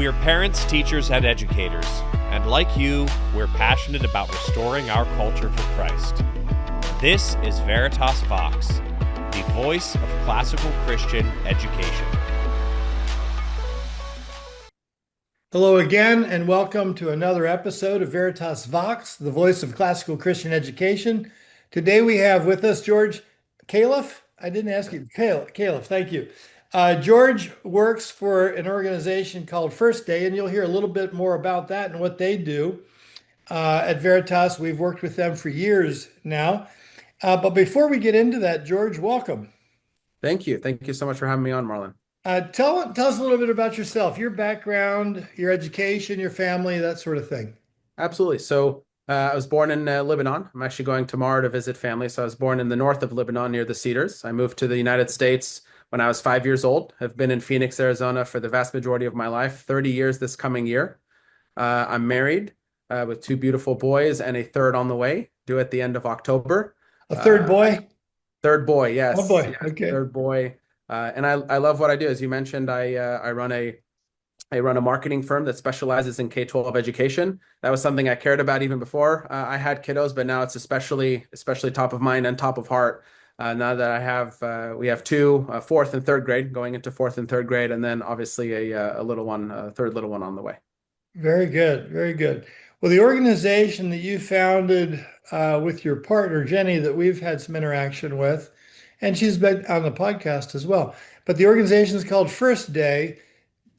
We're parents, teachers, and educators, and like you, we're passionate about restoring our culture for Christ. This is Veritas Vox, the voice of classical Christian education. Hello again, and welcome to another episode of Veritas Vox, the voice of classical Christian education. Today we have with us George Khalaf. I didn't ask you. Khalaf, thank you. George works for an organization called First Day, and you'll hear a little bit more about that and what they do. At Veritas, we've worked with them for years now. But before we get into that, George, welcome. Thank you. Thank you so much for having me on, Marlon. Tell us a little bit about yourself, your background, your education, your family, that sort of thing. Absolutely. So I was born in Lebanon. I'm actually going tomorrow to visit family. So I was born in the north of Lebanon near the Cedars. I moved to the United States when I was 5 years old. I've been in Phoenix, Arizona for the vast majority of my life, 30 years this coming year. I'm married with two beautiful boys and a third on the way, due at the end of October. A third boy? Third boy, yes. Oh boy, yes, okay. Third boy. And I love what I do. As you mentioned, I run a marketing firm that specializes in K-12 education. That was something I cared about even before I had kiddos, but now it's especially top of mind and top of heart. Now that we have two, fourth and third grade, going into fourth and third grade, and then obviously a little one, third little one on the way. Very good, very good. Well, the organization that you founded with your partner, Jenny, that we've had some interaction with, and she's been on the podcast as well. But the organization is called First Day.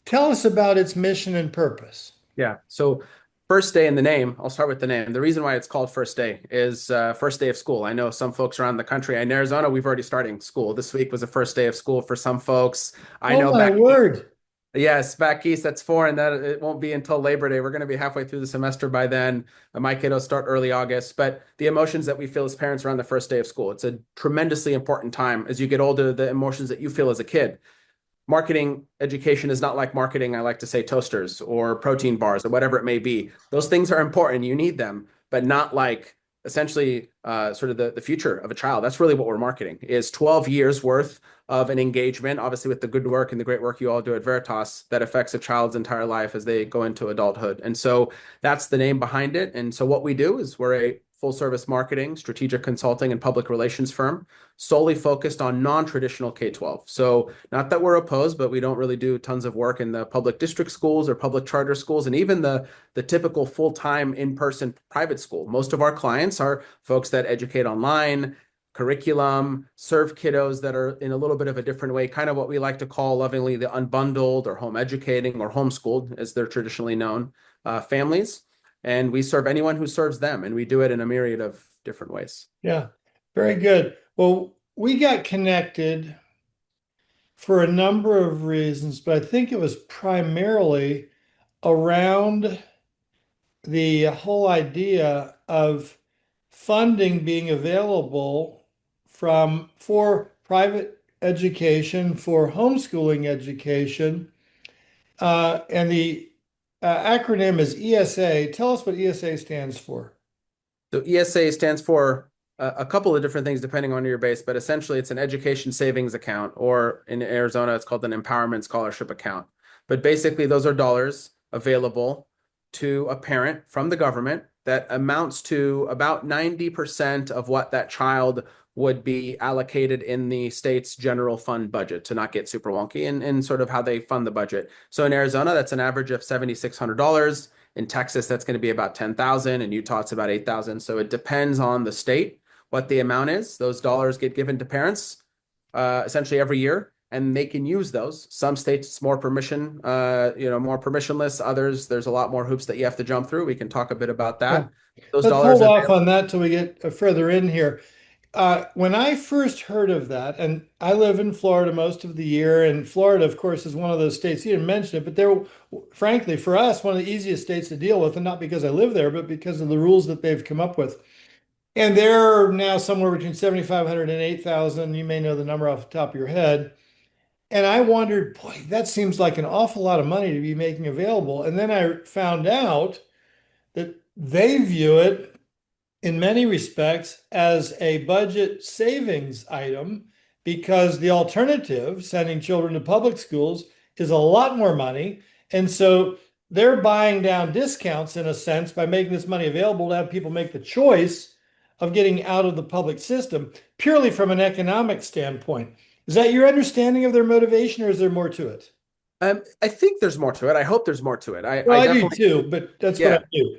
Tell us about its mission and purpose. Yeah. So First Day in the name, I'll start with the name. The reason why it's called First Day is first day of school. I know some folks around the country. In Arizona, we've already starting school. This week was the first day of school for some folks. I know my word. Yes, back east, that's foreign. That it won't be until Labor Day. We're going to be halfway through the semester by then. My kiddos start early August. But the emotions that we feel as parents around the first day of school, it's a tremendously important time. As you get older, the emotions that you feel as a kid. Marketing education is not like marketing, I like to say, toasters or protein bars or whatever it may be. Those things are important. You need them, but not like essentially sort of the future of a child. That's really what we're marketing, is 12 years worth of an engagement, obviously with the good work and the great work you all do at Veritas, that affects a child's entire life as they go into adulthood. And so that's the name behind it. And so what we do is we're a full service marketing, strategic consulting, and public relations firm solely focused on non-traditional K-12. So not that we're opposed, but we don't really do tons of work in the public district schools or public charter schools, and even the typical full-time in-person private school. Most of our clients are folks that educate online, curriculum, serve kiddos that are in a little bit of a different way, kind of what we like to call lovingly the unbundled or home educating or homeschooled, as they're traditionally known, families. And we serve anyone who serves them, and we do it in a myriad of different ways. Yeah, very good. Well, we got connected for a number of reasons, but I think it was primarily around the whole idea of funding being available for private education, for homeschooling education, and the acronym is ESA. Tell us what ESA stands for. So ESA stands for a couple of different things depending on your base, but essentially it's an education savings account, or in Arizona, it's called an empowerment scholarship account. But basically those are dollars available to a parent from the government that amounts to about 90% of what that child would be allocated in the state's general fund budget, to not get super wonky, and sort of how they fund the budget. So in Arizona, that's an average of $7,600. In Texas, that's going to be about $10,000. In Utah, it's about $8,000. So it depends on the state what the amount is. Those dollars get given to parents essentially every year, and they can use those. Some states it's more more permissionless. Others, there's a lot more hoops that you have to jump through. We can talk a bit about that. Yeah. Those Let's dollars hold off on that till we get further in here. When I first heard of that, and I live in Florida most of the year, and Florida, of course, is one of those states, you didn't mention it, but they're, frankly, for us, one of the easiest states to deal with, and not because I live there, but because of the rules that they've come up with. And they're now somewhere between 7,500 and 8,000. You may know the number off the top of your head. And I wondered, boy, that seems like an awful lot of money to be making available. And then I found out that they view it in many respects as a budget savings item, because the alternative, sending children to public schools, is a lot more money. And so they're buying down discounts in a sense by making this money available to have people make the choice of getting out of the public system purely from an economic standpoint. Is that your understanding of their motivation, or is there more to it? I think there's more to it. I hope there's more to it. Well, I I do definitely, too, but that's what yeah. I do.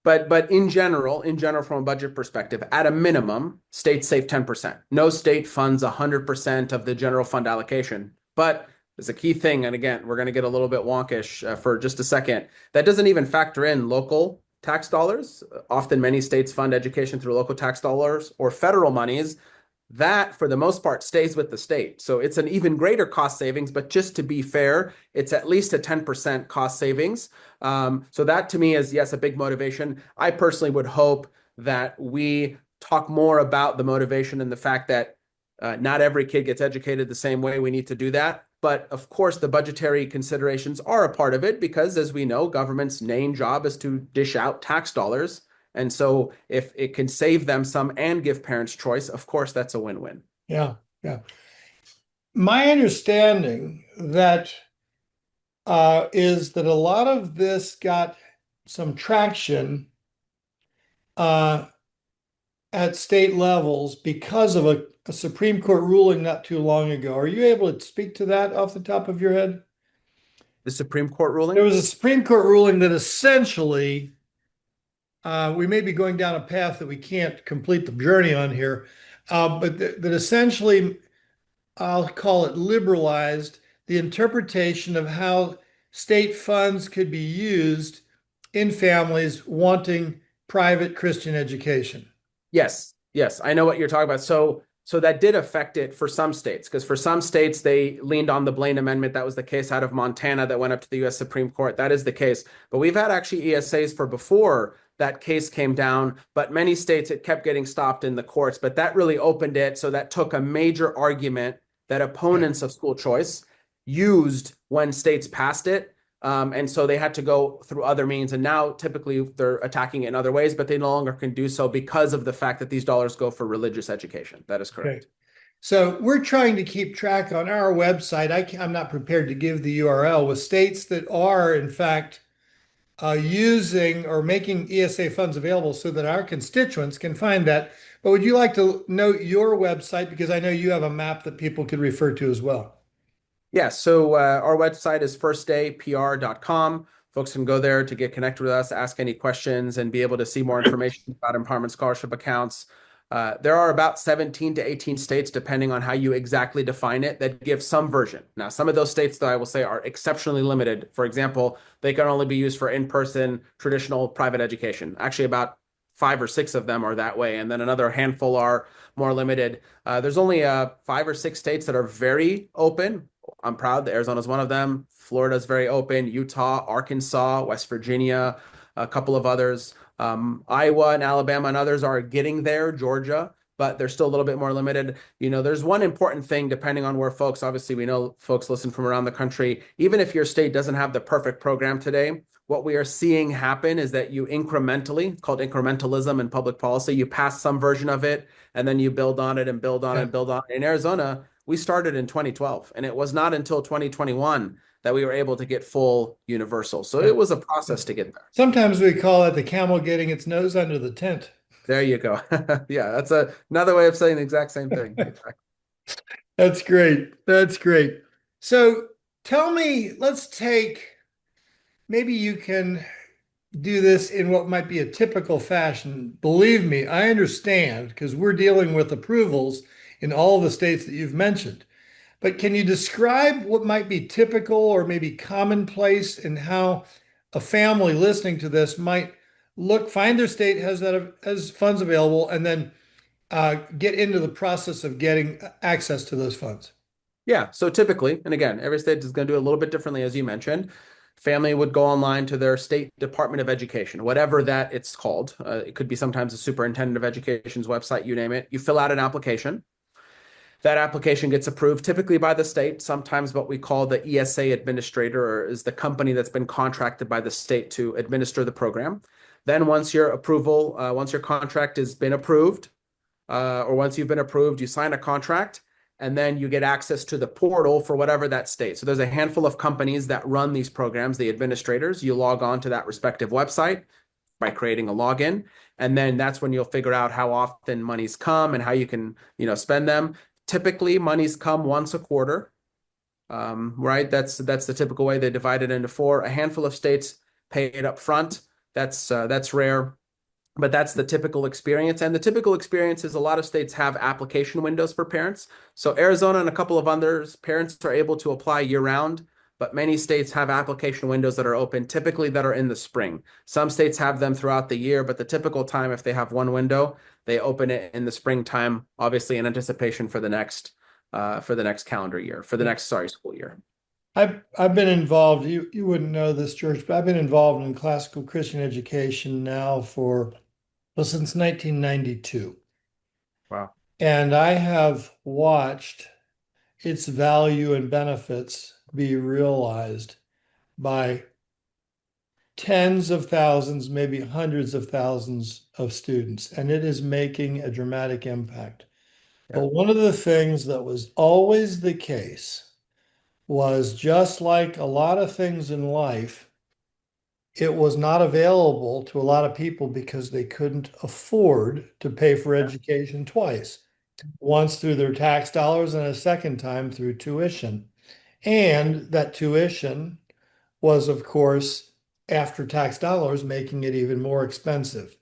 But in general, from a budget perspective, at a minimum, states save 10%. No state funds 100% of the general fund allocation. But there's a key thing, and again, we're going to get a little bit wonkish for just a second. That doesn't even factor in local tax dollars. Often many states fund education through local tax dollars or federal monies. That, for the most part, stays with the state. So it's an even greater cost savings, but just to be fair, it's at least a 10% cost savings. So that to me is, yes, a big motivation. I personally would hope that we talk more about the motivation and the fact that not every kid gets educated the same way. We need to do that. But of course, the budgetary considerations are a part of it because, as we know, government's main job is to dish out tax dollars. And so if it can save them some and give parents choice, of course, that's a win-win. Yeah, yeah. My understanding that is that a lot of this got some traction at state levels because of a Supreme Court ruling not too long ago. Are you able to speak to that off the top of your head? The Supreme Court ruling? There was a Supreme Court ruling that essentially, we may be going down a path that we can't complete the journey on here, but that essentially, I'll call it liberalized the interpretation of how state funds could be used in families wanting private Christian education. Yes, yes, I know what you're talking about. So that did affect it for some states, because for some states, they leaned on the Blaine Amendment. That was the case out of Montana that went up to the U.S. Supreme Court. That is the case. But we've had actually ESAs for before that case came down, but many states, it kept getting stopped in the courts. But that really opened it. So that took a major argument that opponents of school choice used when states passed it. And so they had to go through other means. And now typically they're attacking it in other ways, but they no longer can do so because of the fact that these dollars go for religious education. That is correct. Okay. So we're trying to keep track on our website. I'm not prepared to give the URL with states that are, in fact, using or making ESA funds available so that our constituents can find that. But would you like to note your website? Because I know you have a map that people could refer to as well. Yeah, so our website is firstdaypr.com. Folks can go there to get connected with us, ask any questions, and be able to see more information about empowerment scholarship accounts. There are about 17 to 18 states, depending on how you exactly define it, that give some version. Now, some of those states, though, I will say are exceptionally limited. For example, they can only be used for in-person traditional private education. Actually, about 5 or 6 of them are that way, and then another handful are more limited. There's only 5 or 6 states that are very open. I'm proud that Arizona is one of them. Florida is very open. Utah, Arkansas, West Virginia, a couple of others. Iowa and Alabama and others are getting there, Georgia, but they're still a little bit more limited. You know, there's one important thing, depending on where folks, obviously we know folks listen from around the country, even if your state doesn't have the perfect program today, what we are seeing happen is that you incrementally, it's called incrementalism in public policy, you pass some version of it, and then you build on it and build on it and build on it. In Arizona, we started in 2012, and it was not until 2021 that we were able to get full universal. So it was a process to get there. Sometimes we call it the camel getting its nose under the tent. There you go. Yeah, that's another way of saying the exact same thing. That's great. That's great. So tell me, maybe you can do this in what might be a typical fashion. Believe me, I understand because we're dealing with approvals in all the states that you've mentioned. But can you describe what might be typical or maybe commonplace in how a family listening to this might find their state has funds available, and then get into the process of getting access to those funds? Yeah, so typically, and again, every state is going to do it a little bit differently, as you mentioned. Family would go online to their state Department of Education, whatever that it's called. It could be sometimes the Superintendent of Education's website, you name it. You fill out an application. That application gets approved typically by the state, sometimes what we call the ESA administrator, or is the company that's been contracted by the state to administer the program. Then once your contract has been approved, or once you've been approved, you sign a contract, and then you get access to the portal for whatever that state. So there's a handful of companies that run these programs, the administrators. You log on to that respective website by creating a login, and then that's when you'll figure out how often monies come and how you can, spend them. Typically, monies come once a quarter, right? That's the typical way. They divide it into four. A handful of states pay it up front. That's rare, but that's the typical experience. And the typical experience is a lot of states have application windows for parents. So Arizona and a couple of others, parents are able to apply year round, but many states have application windows that are open, typically that are in the spring. Some states have them throughout the year, but the typical time, if they have one window, they open it in the springtime, obviously in anticipation for the next calendar year, school year. I've been involved, you wouldn't know this, George, but I've been involved in classical Christian education now since 1992. Wow. And I have watched its value and benefits be realized by tens of thousands, maybe hundreds of thousands of students, and it is making a dramatic impact. Yeah. But one of the things that was always the case was, just like a lot of things in life, it was not available to a lot of people because they couldn't afford to pay for education twice, once through their tax dollars and a second time through tuition. And that tuition was, of course, after tax dollars, making it even more expensive.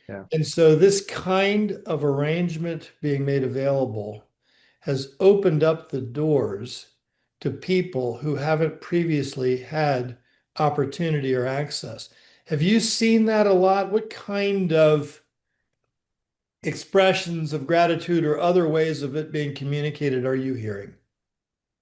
Yeah. And so this kind of arrangement being made available has opened up the doors to people who haven't previously had opportunity or access. Have you seen that a lot? What kind of expressions of gratitude or other ways of it being communicated are you hearing?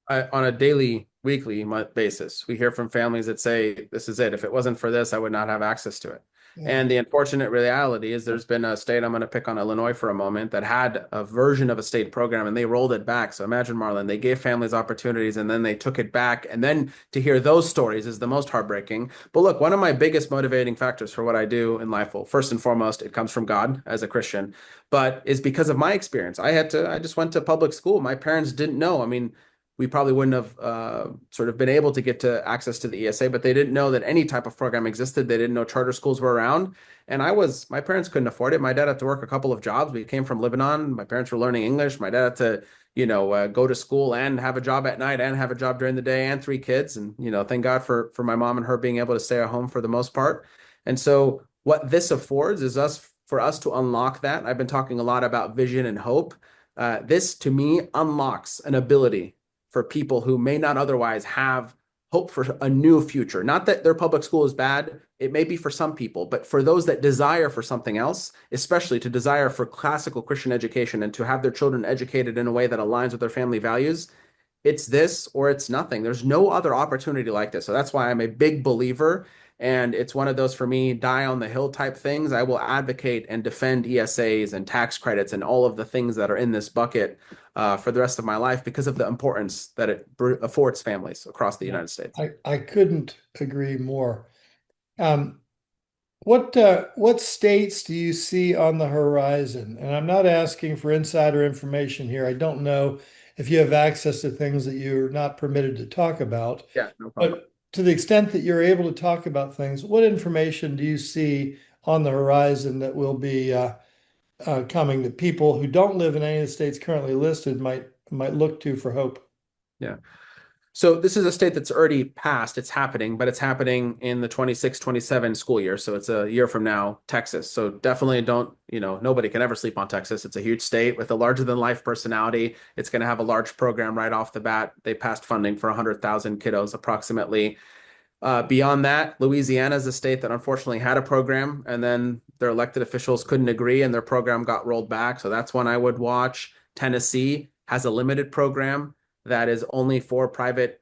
On a daily, weekly basis, we hear from families that say, this is it. If it wasn't for this, I would not have access to it. Yeah. And the unfortunate reality is there's been a state, I'm going to pick on Illinois for a moment, that had a version of a state program and they rolled it back. So imagine, Marlon, they gave families opportunities and then they took it back. And then to hear those stories is the most heartbreaking. But look, one of my biggest motivating factors for what I do in life, well, first and foremost, it comes from God as a Christian, but is because of my experience. I just went to public school. My parents didn't know. I mean, we probably wouldn't have sort of been able to get to access to the ESA, but they didn't know that any type of program existed. They didn't know charter schools were around. And my parents couldn't afford it. My dad had to work a couple of jobs. We came from Lebanon. My parents were learning English. My dad had to, go to school and have a job at night and have a job during the day, and 3 kids. And, thank God for my mom and her being able to stay at home for the most part. And so what this affords is for us to unlock that. I've been talking a lot about vision and hope. This to me unlocks an ability for people who may not otherwise have hope for a new future. Not that their public school is bad. It may be for some people, but for those that desire for something else, especially to desire for classical Christian education and to have their children educated in a way that aligns with their family values, it's this or it's nothing. There's no other opportunity like this. So that's why I'm a big believer. And it's one of those, for me, die on the hill type things. I will advocate and defend ESAs and tax credits and all of the things that are in this bucket for the rest of my life because of the importance that it affords families across the United States. I couldn't agree more. What states do you see on the horizon? And I'm not asking for insider information here. I don't know if you have access to things that you're not permitted to talk about. Yeah, no problem. But to the extent that you're able to talk about things, what information do you see on the horizon that will be coming that people who don't live in any of the states currently listed might look to for hope? Yeah. So this is a state that's already passed. It's happening, but it's happening in the 26-27 school year. So it's a year from now, Texas. So definitely nobody can ever sleep on Texas. It's a huge state with a larger than life personality. It's going to have a large program right off the bat. They passed funding for 100,000 kiddos approximately. Beyond that, Louisiana is a state that unfortunately had a program and then their elected officials couldn't agree and their program got rolled back. So that's one I would watch. Tennessee has a limited program that is only for private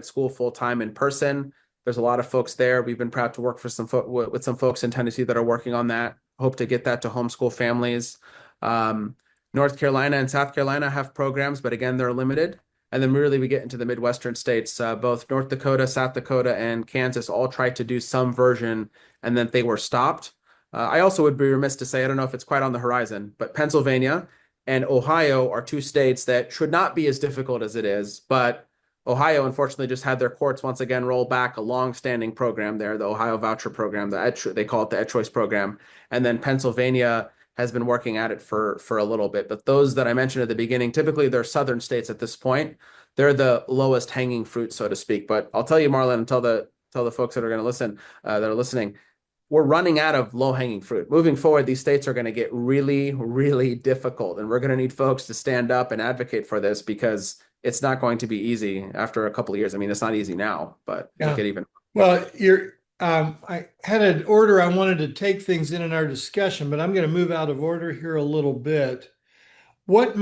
school full-time in person. There's a lot of folks there. We've been proud to work with some folks in Tennessee that are working on that. Hope to get that to homeschool families. North Carolina and South Carolina have programs, but again, they're limited. And then really we get into the Midwestern states. Both North Dakota, South Dakota, and Kansas all tried to do some version, and then they were stopped. I also would be remiss to say, I don't know if it's quite on the horizon, but Pennsylvania and Ohio are two states that should not be as difficult as it is, but Ohio, unfortunately, just had their courts once again roll back a long-standing program there, the Ohio voucher program, they call it the Ed Choice program. And then Pennsylvania has been working at it for a little bit. But those that I mentioned at the beginning, typically they're southern states at this point. They're the lowest hanging fruit, so to speak. But I'll tell you, Marlon, and tell the folks that are going to listen, that are listening, we're running out of low-hanging fruit. Moving forward, these states are going to get really, really difficult, and we're going to need folks to stand up and advocate for this because it's not going to be easy after a couple of years. I mean, it's not easy now, but it'll get even. Well, I had an order I wanted to take things in our discussion, but I'm going to move out of order here a little bit. What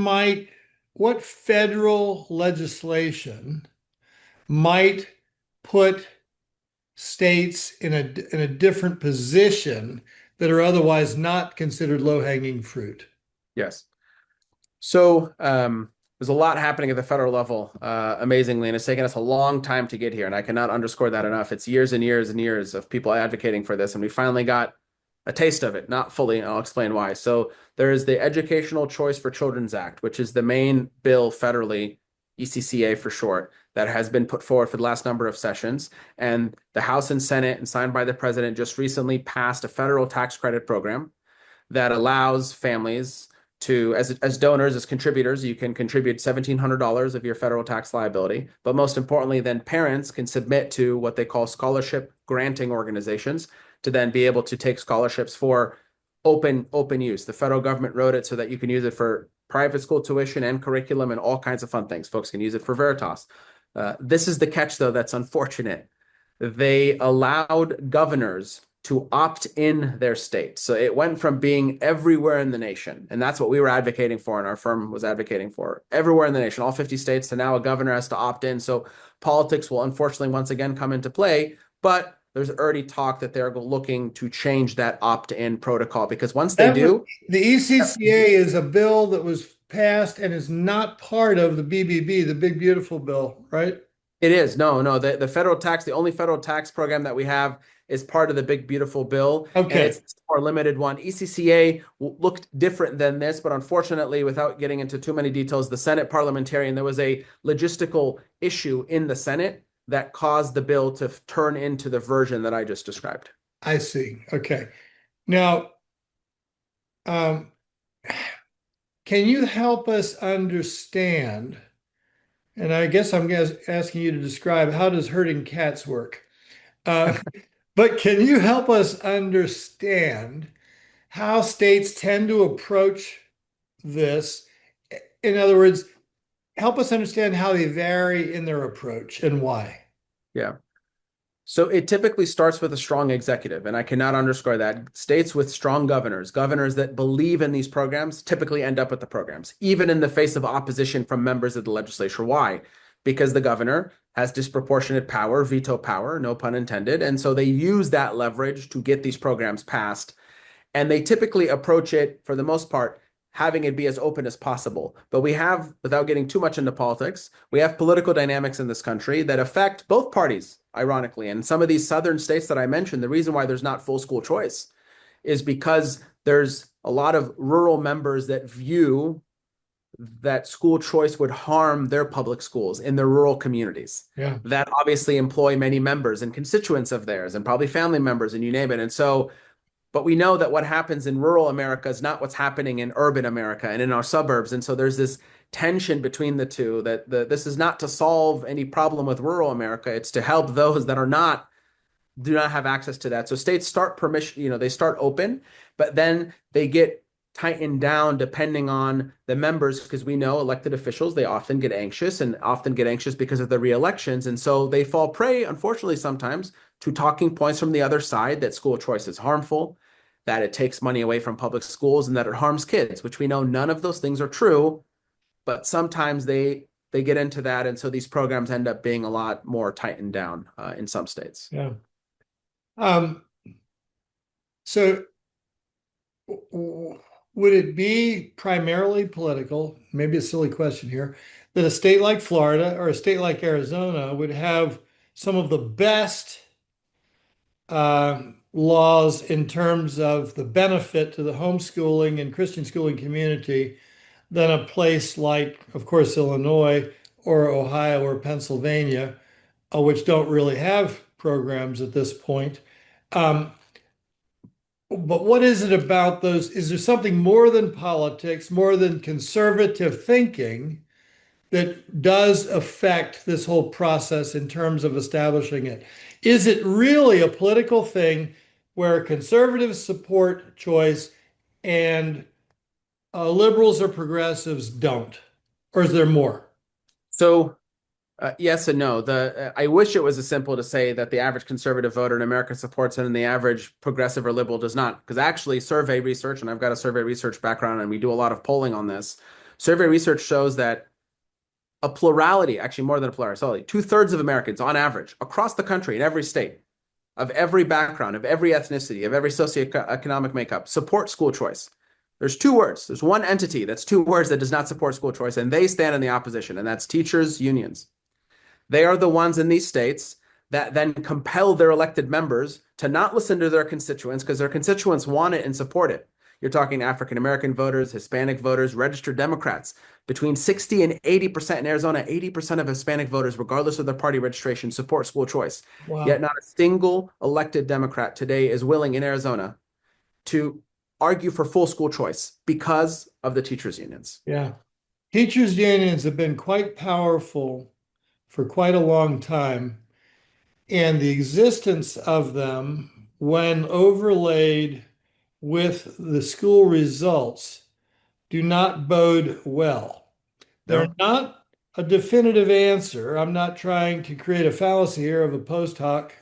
federal legislation might put states in a different position that are otherwise not considered low-hanging fruit? Yes. So there's a lot happening at the federal level, amazingly, and it's taken us a long time to get here, and I cannot underscore that enough. It's years and years and years of people advocating for this, and we finally got a taste of it, not fully, and I'll explain why. So there is the Educational Choice for Children's Act, which is the main bill federally, ECCA for short, that has been put forward for the last number of sessions. And the House and Senate, and signed by the president, just recently passed a federal tax credit program that allows families to, as donors, as contributors, you can contribute $1,700 of your federal tax liability. But most importantly, then parents can submit to what they call scholarship granting organizations to then be able to take scholarships for open use. The federal government wrote it so that you can use it for private school tuition and curriculum and all kinds of fun things. Folks can use it for Veritas. This is the catch, though, that's unfortunate. They allowed governors to opt in their state. So it went from being everywhere in the nation, and that's what we were advocating for and our firm was advocating for, everywhere in the nation, all 50 states, to now a governor has to opt in. So politics will unfortunately once again come into play, but there's already talk that they're looking to change that opt-in protocol, because once they do... The ECCA is a bill that was passed and is not part of the BBB, the Big Beautiful Bill, right? It is. No. The federal tax, the only federal tax program that we have is part of the Big Beautiful Bill. Okay. And it's a more limited one. ECCA looked different than this, but unfortunately, without getting into too many details, the Senate parliamentarian, there was a logistical issue in the Senate that caused the bill to turn into the version that I just described. I see. Okay. Now, can you help us understand, and I guess I'm asking you to describe, how does herding cats work? But can you help us understand how states tend to approach this? In other words, help us understand how they vary in their approach and why. Yeah. So it typically starts with a strong executive, and I cannot underscore that. States with strong governors that believe in these programs, typically end up with the programs, even in the face of opposition from members of the legislature. Why? Because the governor has disproportionate power, veto power, no pun intended. And so they use that leverage to get these programs passed. And they typically approach it, for the most part, having it be as open as possible. But we have, without getting too much into politics, we have political dynamics in this country that affect both parties, ironically. And some of these southern states that I mentioned, the reason why there's not full school choice is because there's a lot of rural members that view that school choice would harm their public schools in their rural communities. Yeah. That obviously employ many members and constituents of theirs and probably family members and you name it. And so, but we know that what happens in rural America is not what's happening in urban America and in our suburbs. And so there's this tension between the two, that this is not to solve any problem with rural America. It's to help those that do not have access to that. So states start they start open, but then they get tightened down depending on the members, because we know elected officials, they often get anxious because of the re-elections. And so they fall prey, unfortunately, sometimes to talking points from the other side that school choice is harmful, that it takes money away from public schools, and that it harms kids, which we know none of those things are true. But sometimes they get into that. And so these programs end up being a lot more tightened down in some states. Yeah. So would it be primarily political, maybe a silly question here, that a state like Florida or a state like Arizona would have some of the best laws in terms of the benefit to the homeschooling and Christian schooling community than a place like, of course, Illinois or Ohio or Pennsylvania, which don't really have programs at this point. Um, but what is it about those? Is there something more than politics, more than conservative thinking that does affect this whole process in terms of establishing it? Is it really a political thing where conservatives support choice and liberals or progressives don't? Or is there more? So yes and no. I wish it was as simple to say that the average conservative voter in America supports it and the average progressive or liberal does not. Because actually, survey research, and I've got a survey research background, and we do a lot of polling on this. Survey research shows that a plurality, actually more than a plurality, 2/3 of Americans on average across the country in every state, of every background, of every ethnicity, of every socioeconomic makeup, support school choice. There's two words. There's one entity that's two words that does not support school choice, and they stand in the opposition, and that's teachers' unions. They are the ones in these states that then compel their elected members to not listen to their constituents because their constituents want it and support it. You're talking African American voters, Hispanic voters, registered Democrats. Between 60 and 80% in Arizona, 80% of Hispanic voters, regardless of their party registration, support school choice. Yet Wow. not a single elected Democrat today is willing in Arizona to argue for full school choice because of the teachers' unions. Yeah. Teachers' unions have been quite powerful for quite a long time. And the existence of them, when overlaid with the school results, do not bode well. They're No, not a definitive answer. I'm not trying to create a fallacy here of a post hoc,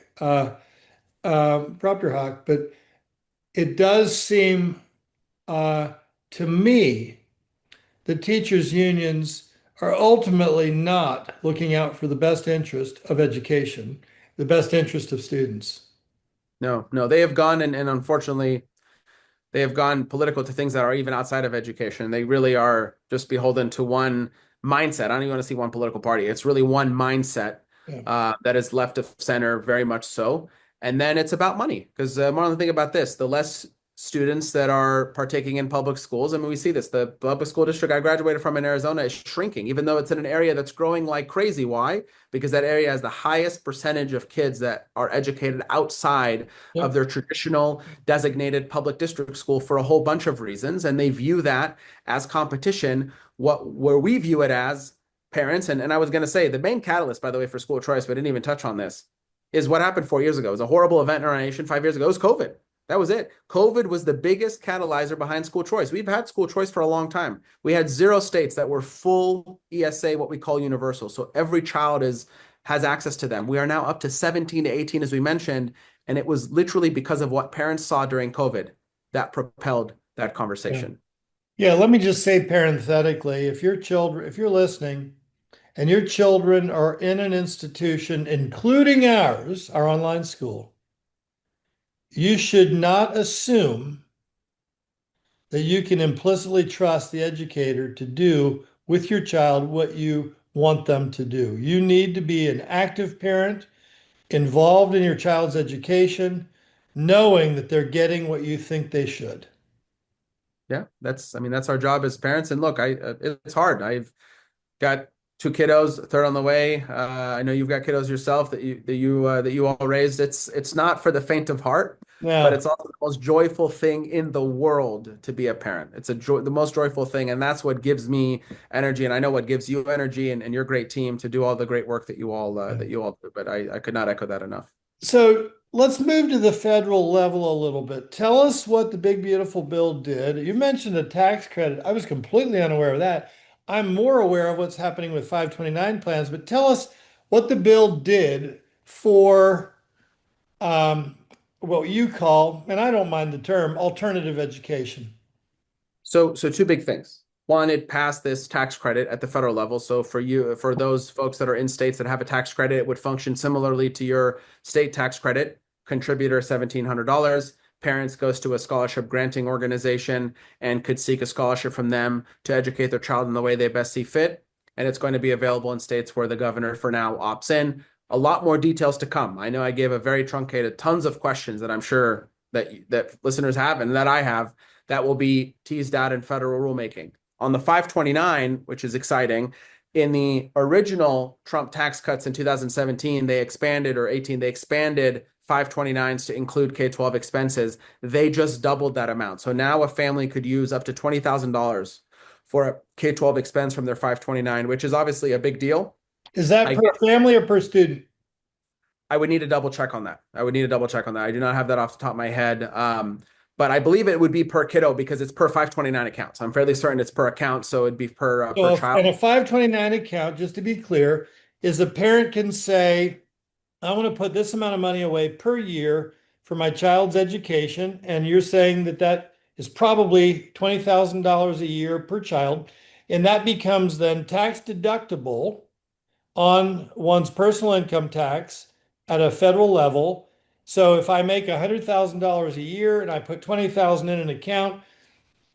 propter hoc, but it does seem uh, to me that teachers' unions are ultimately not looking out for the best interest of education, the best interest of students. no. They have gone and unfortunately, they have gone political to things that are even outside of education. They really are just beholden to one mindset. I don't even want to see one political party. It's really one mindset Yeah. that is left of center, very much so. And then it's about money. Because more on the thing about this, the less students that are partaking in public schools, I mean, we see this. The public school district I graduated from in Arizona is shrinking, even though it's in an area that's growing like crazy. Why? Because that area has the highest percentage of kids that are educated outside of Yep. their traditional designated public district school for a whole bunch of reasons. And they view that as competition, where we view it as parents. And I was going to say the main catalyst, by the way, for school choice, but I didn't even touch on this, is what happened 4 years ago. It was a horrible event in our nation 5 years ago. It was COVID. That was it. COVID was the biggest catalyzer behind school choice. We've had school choice for a long time. We had 0 states that were full ESA, what we call universal. So every child has access to them. We are now up to 17 to 18, as we mentioned, and it was literally because of what parents saw during COVID that propelled that Yeah. conversation. Yeah, let me just say parenthetically, if you're listening and your children are in an institution, including ours, our online school, you should not assume that you can implicitly trust the educator to do with your child what you want them to do. You need to be an active parent, involved in your child's education, knowing that they're getting what you think they should. Yeah, I mean, that's our job as parents. And look, it's hard. I've got 2 kiddos, a third on the way. I know you've got kiddos yourself that you all raised. It's not for the faint of heart, but Now, it's also the most joyful thing in the world to be a parent. It's the most joyful thing, and that's what gives me energy, and I know what gives you energy and your great team to do all the great work that you all do. But I could not echo that enough. so let's move to the federal level a little bit. Tell us what the big beautiful bill did. You mentioned a tax credit. I was completely unaware of that. I'm more aware of what's happening with 529 plans, but tell us what the bill did for um, what you call, and I don't mind the term, alternative education. So two big things. One, it passed this tax credit at the federal level. So for those folks that are in states that have a tax credit, it would function similarly to your state tax credit. Contributor $1,700. Parents goes to a scholarship granting organization and could seek a scholarship from them to educate their child in the way they best see fit. And it's going to be available in states where the governor for now opts in. A lot more details to come. I know I gave a very truncated, tons of questions that I'm sure that listeners have and that I have that will be teased out in federal rulemaking. On the 529, which is exciting, in the original Trump tax cuts in 2017, they expanded, or 18, they expanded 529s to include K-12 expenses. They just doubled that amount. So now a family could use up to $20,000 for a K-12 expense from their 529, which is obviously a big deal. Is that per family or per student? I would need to double check on that. I do not have that off the top of my head. But I believe it would be per kiddo because it's per 529 account. So I'm fairly certain it's per account. So it'd be per child. And a 529 account, just to be clear, is a parent can say, I want to put this amount of money away per year for my child's education. And you're saying that that is probably $20,000 a year per child. And that becomes then tax deductible on one's personal income tax at a federal level. So if I make $100,000 a year and I put 20,000 in an account,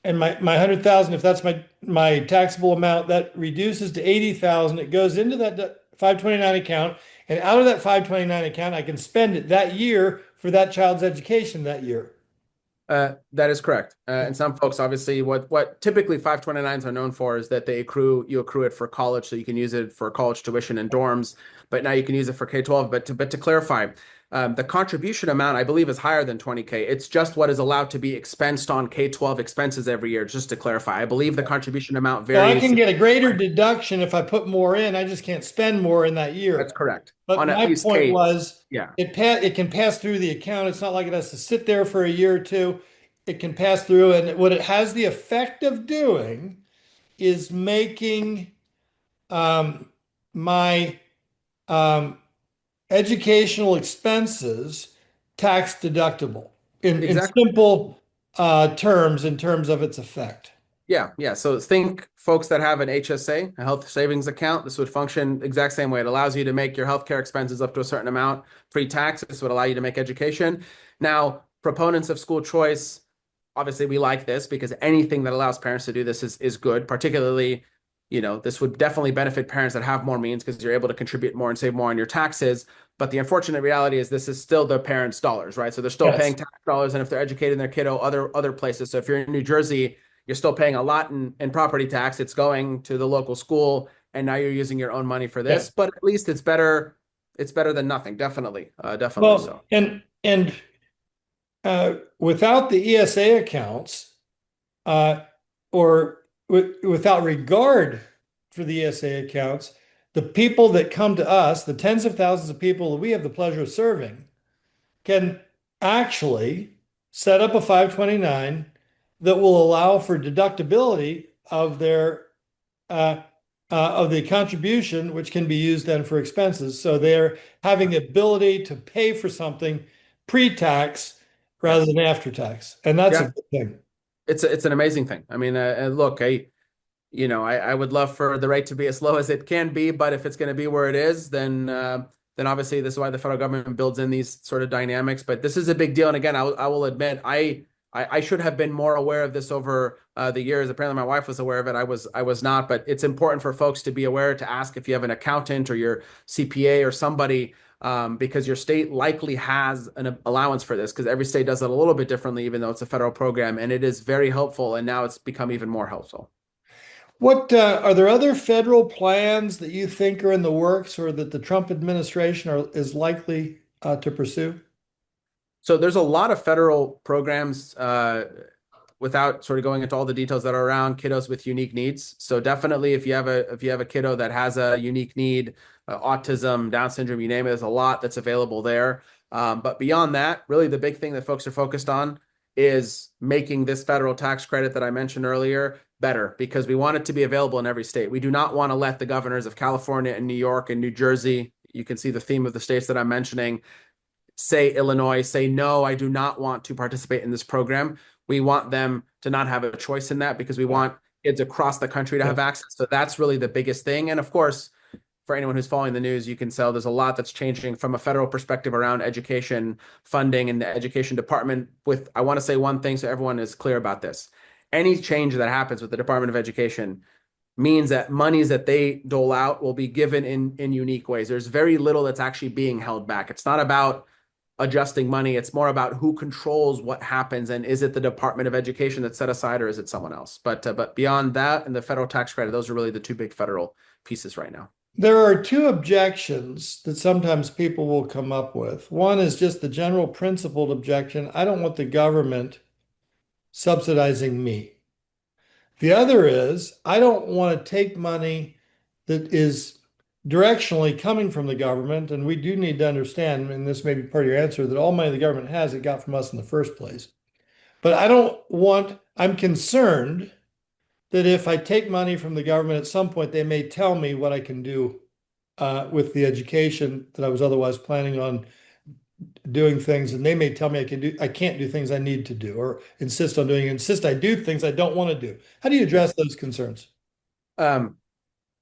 and my 100,000, if that's my taxable amount, that reduces to 80,000. It goes into that 529 account, and out of that 529 account, I can spend it that year for that child's education that year. That is correct. And some folks, obviously, what typically 529s are known for is that you accrue it for college, so you can use it for college tuition and dorms. But now you can use it for K-12. But to clarify, the contribution amount, I believe, is higher than 20K. It's just what is allowed to be expensed on K-12 expenses every year, just to clarify. I believe the contribution amount varies. Well, I can get a greater deduction if I put more in. I just can't spend more in that year. That's correct. But on my point was, yeah, it can pass through the account. It's not like it has to sit there for a year or two. It can pass through. And what it has the effect of doing is making my educational expenses tax deductible in simple terms, in terms of its effect. Yeah. So think folks that have an HSA, a health savings account. This would function exact same way. It allows you to make your healthcare expenses up to a certain amount pre-tax. This would allow you to make education. Now, proponents of school choice, obviously we like this because anything that allows parents to do this is good. Particularly, this would definitely benefit parents that have more means because you're able to contribute more and save more on your taxes. But the unfortunate reality is this is still the parents' dollars, right? So they're still paying tax dollars, and if they're educating their kiddo other places. So if you're in New Jersey, you're still paying a lot in property tax. It's going to the local school, and now you're using your own money for this. But at least it's better. It's better than nothing. Definitely. Well, so. And without the ESA accounts, or without regard for the ESA accounts, the people that come to us, the tens of thousands of people that we have the pleasure of serving, can actually set up a 529 that will allow for deductibility of their of the contribution, which can be used then for expenses. So they're having the ability to pay for something pre-tax rather than after tax, and that's a good thing. It's an amazing thing. I mean, look, I would love for the rate to be as low as it can be, but if it's going to be where it is, then obviously this is why the federal government builds in these sort of dynamics. But this is a big deal, and again, I will admit, I should have been more aware of this over the years. Apparently, my wife was aware of it. I was not, but it's important for folks to be aware, to ask if you have an accountant or your CPA or somebody, because your state likely has an allowance for this, because every state does it a little bit differently, even though it's a federal program, and it is very helpful. And now it's become even more helpful. What are there other federal plans that you think are in the works, or that the Trump administration is likely to pursue? So there's a lot of federal programs, without sort of going into all the details, that are around kiddos with unique needs. So definitely, if you have a kiddo that has a unique need, autism, Down syndrome, you name it, there's a lot that's available there. But beyond that, really the big thing that folks are focused on is making this federal tax credit that I mentioned earlier better, because we want it to be available in every state. We do not want to let the governors of California and New York and New Jersey, you can see the theme of the states that I'm mentioning, say Illinois, say, no, I do not want to participate in this program. We want them to not have a choice in that, because we want kids across the country to have access. So that's really the biggest thing. And of course, for anyone who's following the news, you can tell there's a lot that's changing from a federal perspective around education funding and the education department. With, I want to say one thing so everyone is clear about this. Any change that happens with the Department of Education means that monies that they dole out will be given in unique ways. There's very little that's actually being held back. It's not about adjusting money. It's more about who controls what happens, and is it the Department of Education that's set aside, or is it someone else? But beyond that and the federal tax credit, those are really the two big federal pieces right now. There are two objections that sometimes people will come up with. One is just the general principled objection. I don't want the government subsidizing me. The other is, I don't want to take money that is directionally coming from the government. And we do need to understand, and this may be part of your answer, that all money the government has, it got from us in the first place. But I'm concerned that if I take money from the government, at some point they may tell me what I can do with the education that I was otherwise planning on doing things, and they may tell me I can't do things I need to do, or insist I do things I don't want to do. How do you address those concerns?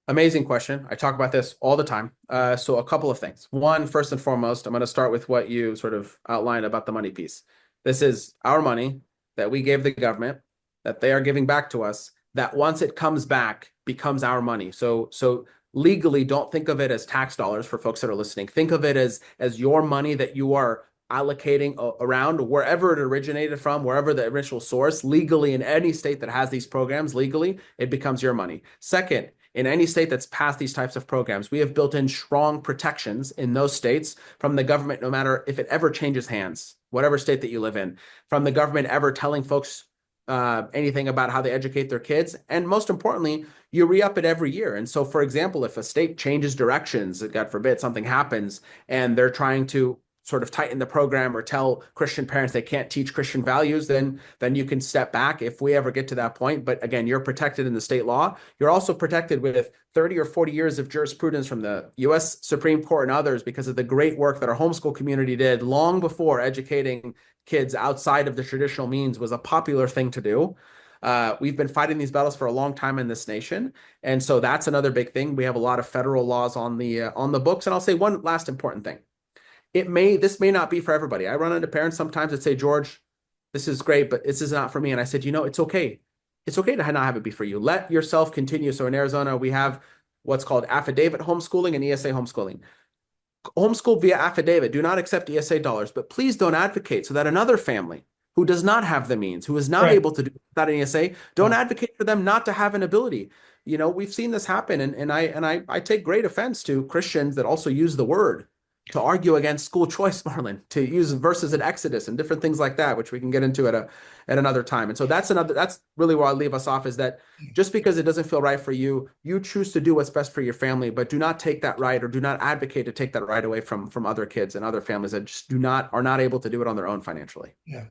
Amazing question. I talk about this all the time. So a couple of things. One, first and foremost, I'm going to start with what you sort of outlined about the money piece. This is our money that we gave the government, that they are giving back to us, that once it comes back becomes our money. So legally, don't think of it as tax dollars for folks that are listening. Think of it as your money that you are allocating around wherever it originated from, wherever the original source. Legally, in any state that has these programs, legally, it becomes your money. Second, in any state that's passed these types of programs, we have built in strong protections in those states from the government, no matter if it ever changes hands, whatever state that you live in, from the government ever telling folks anything about how they educate their kids. And most importantly, you re-up it every year. And so, for example, if a state changes directions, God forbid something happens, and they're trying to sort of tighten the program or tell Christian parents they can't teach Christian values, then you can step back if we ever get to that point. But again, you're protected in the state law. You're also protected with 30 or 40 years of jurisprudence from the U.S. Supreme Court and others because of the great work that our homeschool community did long before educating kids outside of the traditional means was a popular thing to do. We've been fighting these battles for a long time in this nation. And so that's another big thing. We have a lot of federal laws on the books. And I'll say one last important thing. This may not be for everybody. I run into parents sometimes that say, George, this is great, but this is not for me. And I said, it's okay. It's okay to not have it be for you. Let yourself continue. So in Arizona, we have what's called affidavit homeschooling and ESA homeschooling. Homeschool via affidavit. Do not accept ESA dollars, but please don't advocate so that another family who does not have the means, who is not able to do that in ESA, don't advocate for them not to have an ability. We've seen this happen, and I take great offense to Christians that also use the word to argue against school choice, Marlon, to use verses in Exodus and different things like that, which we can get into at another time. And so that's really where I'll leave us off, is that just because it doesn't feel right for you, you choose to do what's best for your family, but do not take that right, or do not advocate to take that right away from other kids and other families that just are not able to do it on their own financially. Yeah.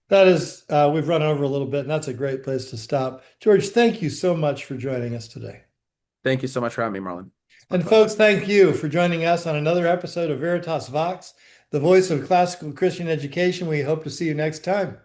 That is, we've run over a little bit, and that's a great place to stop. George, thank you so much for joining us today. Thank you so much for having me, Marlon. And folks, thank you for joining us on another episode of Veritas Vox, the voice of classical Christian education. We hope to see you next time.